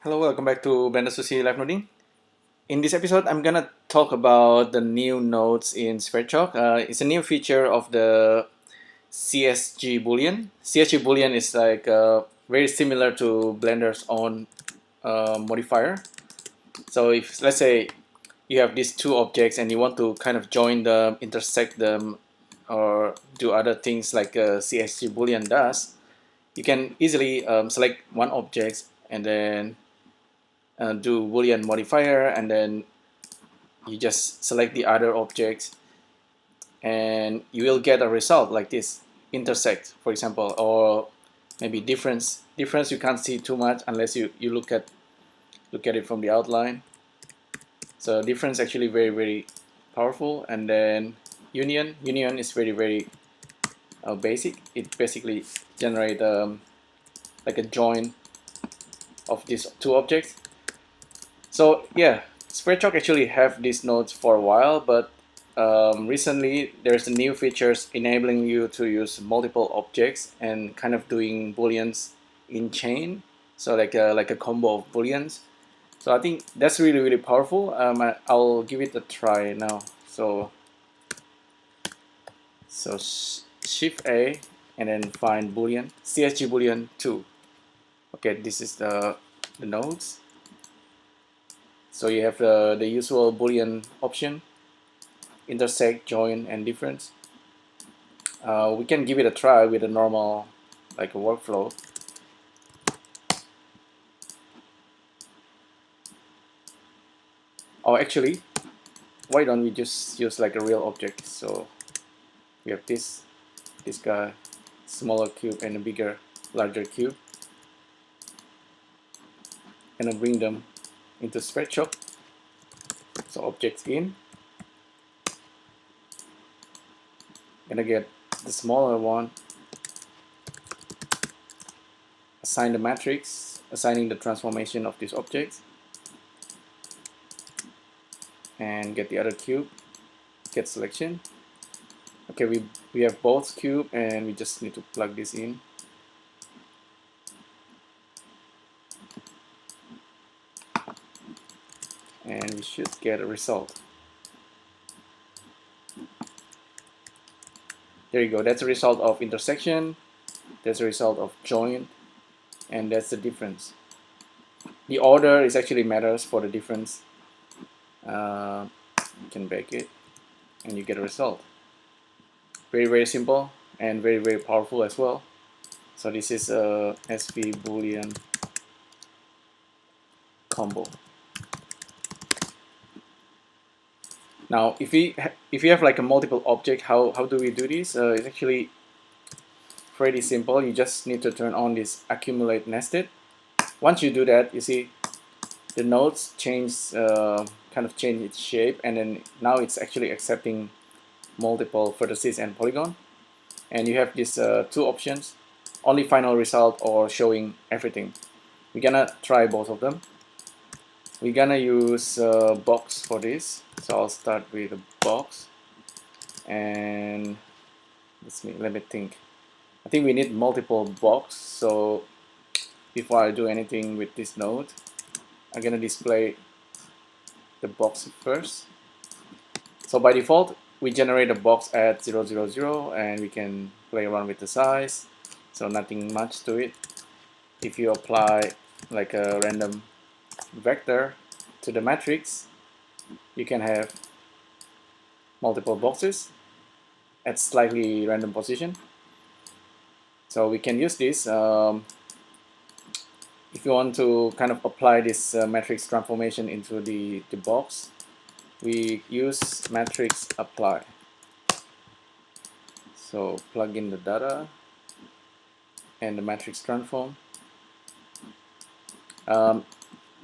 Hello, welcome back to Blender Sushi Live Noding. In this episode, I'm gonna talk about the new nodes in Sverchok. It's a new feature of the CSG Boolean. CSG Boolean is like very similar to Blender's own modifier. So if let's say you have these two objects and you want to kind of join them, intersect them, or do other things like CSG Boolean does, you can easily select one object and then do Boolean modifier, and then you just select the other objects and you will get a result like this: intersect, for example, or maybe difference. You can't see too much unless you look at it from the outline. So difference actually very powerful. And then union is very basic. It basically generate like a join of these two objects. So yeah, Sverchok actually have these nodes for a while, but recently there's a new features enabling you to use multiple objects and kind of doing booleans in chain. So like a combo of booleans. So I think that's really powerful. I'll give it a try now. So Shift A and then find boolean, CSG Boolean 2. Okay, this is the nodes. So you have the usual Boolean option: intersect, join, and difference. We can give it a try with a normal, like a workflow. Or actually, why don't we just use like a real object? So we have this guy, smaller cube and a larger cube, and then bring them into Sverchok. So objects in, gonna get the smaller one, assign the matrix, assigning the transformation of these objects, and get the other cube, get selection. Okay, we have both cube and we just need to plug this in. And we should get a result. There you go, that's a result of intersection, that's a result of join, and that's the difference. The order is actually matters for the difference. You can bake it and you get a result. Very simple and very powerful as well. So this is a SV Boolean combo. Now if you have like a multiple object, how do we do this? It's actually pretty simple. You just need to turn on this accumulate nested. Once you do that, you see the nodes change, kind of change its shape, and then now it's actually accepting multiple vertices and polygon. And you have these two options: only final result or showing everything. We're gonna try both of them. We're gonna use a box for this. So I'll start with a box, and let me think. I think we need multiple box. So before I do anything with this node, I'm gonna display the box first. So by default, we generate a box at 0, 0, 0, and we can play around with the size. So nothing much to it. If you apply like a random vector to the matrix, you can have multiple boxes at slightly random position. So we can use this if you want to kind of apply this matrix transformation into the box. We use matrix apply. So plug in the data and the matrix transform.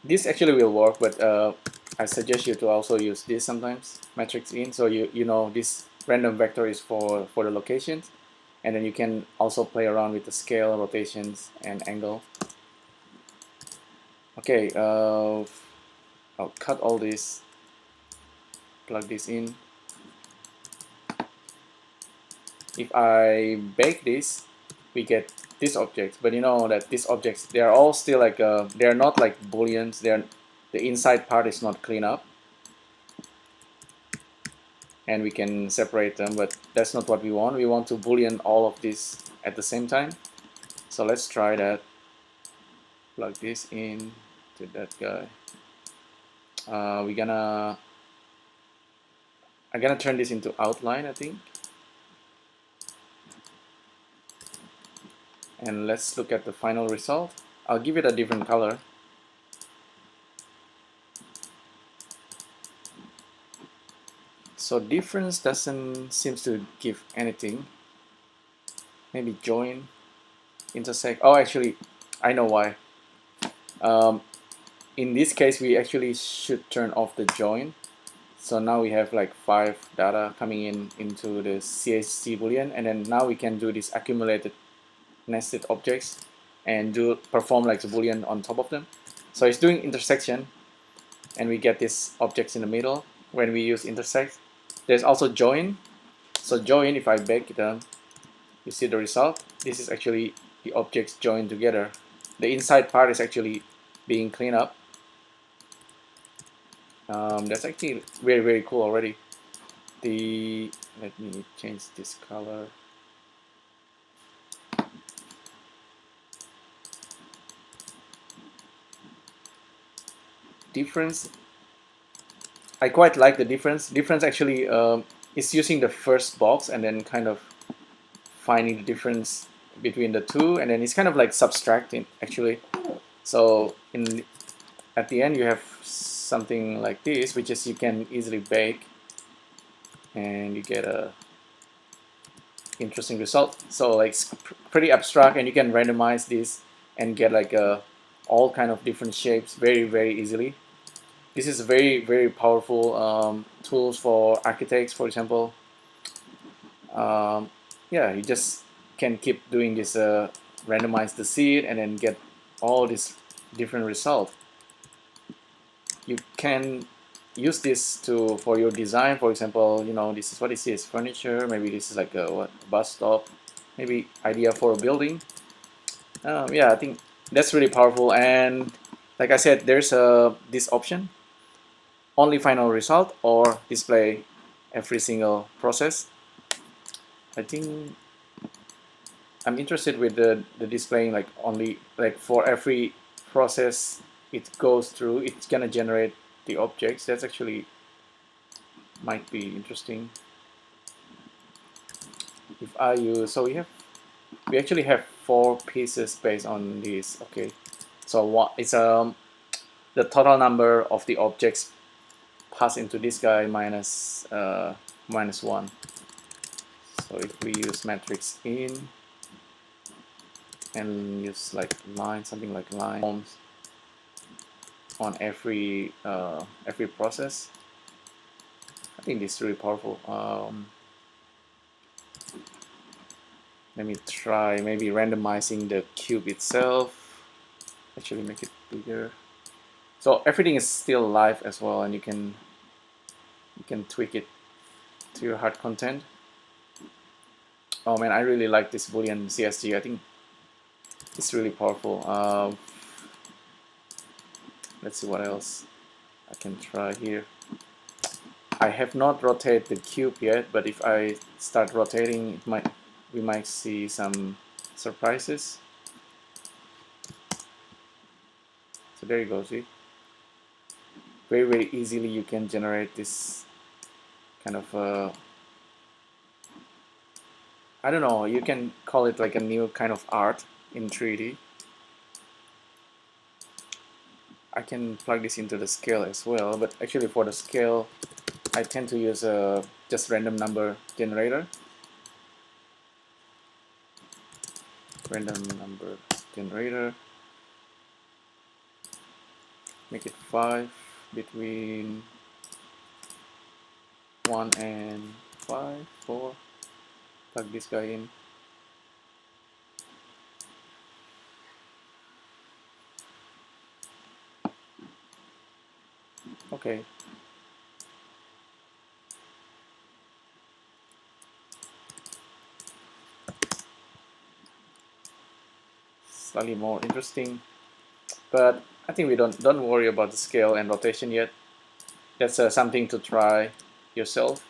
This actually will work, but I suggest you to also use this sometimes, matrix in, so you know this random vector is for the locations, and then you can also play around with the scale, rotations, and angle. Okay, I'll cut all this, plug this in. If I bake this, we get these objects, but you know that these objects, they are all still like they are not like booleans. They are, the inside part is not clean up, and we can separate them, but that's not what we want. We want to boolean all of this at the same time. So let's try that. Plug this in to that guy. I'm gonna turn this into outline, I think. And let's look at the final result. I'll give it a different color. So difference doesn't seems to give anything. Maybe join, intersect. Oh, actually, I know why. In this case, we actually should turn off the join. So now we have like 5 data coming in into the CSG Boolean, and then now we can do this accumulated nested objects and perform like the Boolean on top of them. So it's doing intersection, and we get these objects in the middle when we use intersect. There's also join. So join, if I bake them, you see the result. This is actually the objects joined together. The inside part is actually being cleaned up. That's actually very, very cool already. Let me change this color. Difference, I quite like the difference. Difference actually is using the first box and then kind of finding the difference between the two, and then it's kind of like subtracting actually. So at the end you have something like this, which is you can easily bake, and you get a interesting result. So like it's pretty abstract, and you can randomize this and get like all kind of different shapes very, very easily. This is very, very powerful tools for architects, for example. Yeah, you just can keep doing this, randomize the seed, and then get all these different results. You can use this for your design. For example, you know, this is what it is, furniture. Maybe this is like a bus stop. Maybe idea for a building. Yeah, I think that's really powerful. And like I said, there's this option: only final result or display every single process. I think I'm interested with the displaying like only like for every process it goes through, it's gonna generate the objects. That's actually might be interesting. If I use, so we actually have 4 pieces based on this. Okay, so what it's the total number of the objects passed into this guy minus 1. So if we use matrix in and use like line, something like line on every process, I think this is really powerful. Let me try maybe randomizing the cube itself. Actually make it bigger. So everything is still live as well, and you can tweak it to your heart content. Oh man, I really like this Boolean CSG. I think it's really powerful. Let's see what else I can try here. I have not rotated the cube yet, but if I start rotating, we might see some surprises. So there you go, see? Very, very easily you can generate this kind of I don't know, you can call it like a new kind of art in 3D. I can plug this into the scale as well, but actually for the scale I tend to use a just random number generator. Random number generator. Make it 5 between 1 and 5, 4. Plug this guy in. Okay. slightly more interesting. But I think we don't worry about the scale and rotation yet. That's something to try yourself.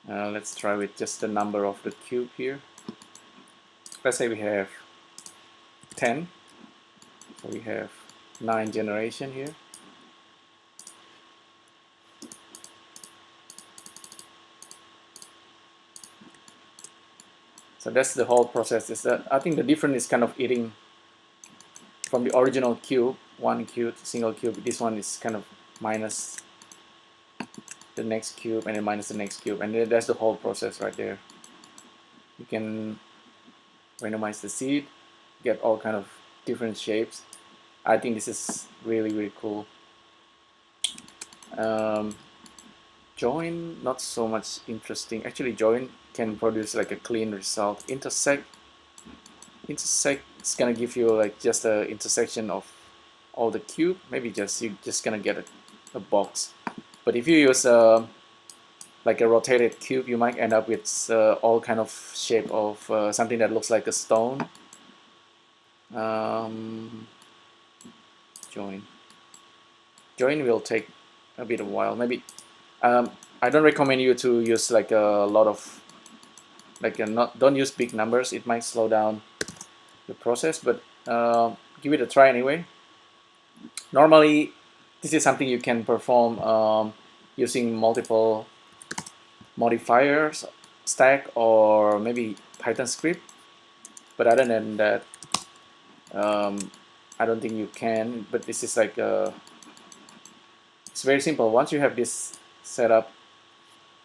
Let's try with just the number of the cube here. Let's say we have 10. So we have 9 generation here. So that's the whole process. Is that I think the difference is kind of eating from the original cube, one cube, single cube. This one is kind of minus the next cube and then minus the next cube, and then that's the whole process right there. You can randomize the seed, get all kind of different shapes. I think this is really cool. Join, not so much interesting. Actually, join can produce like a clean result. Intersect is gonna give you like just a intersection of all the cube. Maybe you're just gonna get a box. But if you use like a rotated cube, you might end up with all kind of shape of something that looks like a stone. Join will take a bit of a while. Maybe I don't recommend you to use like a lot of don't use big numbers. It might slow down the process, but give it a try anyway. Normally, this is something you can perform using multiple modifiers, stack, or maybe Python script. But other than that, I don't think you can. But this is like it's very simple. Once you have this set up,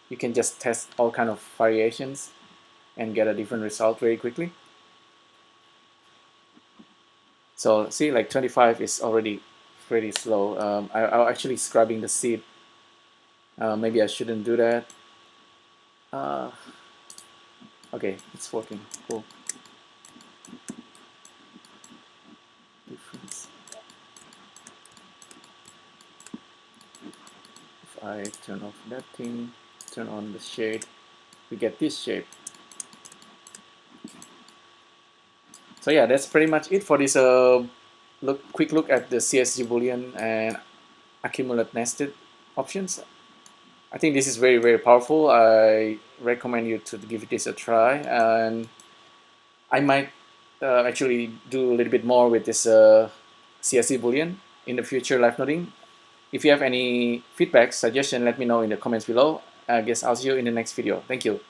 you can just test all kind of variations and get a different result very quickly. So see, like 25 is already pretty slow. I'm actually scrubbing the seed. Maybe I shouldn't do that. Okay, it's working. Cool. Difference. If I turn off that thing, turn on the shade, we get this shape. So yeah, that's pretty much it for this quick look at the CSG Boolean and accumulate nested options. I think this is very powerful. I recommend you to give this a try, and I might actually do a little bit more with this CSG Boolean in the future live noding. If you have any feedback, suggestion, let me know in the comments below. I guess I'll see you in the next video. Thank you.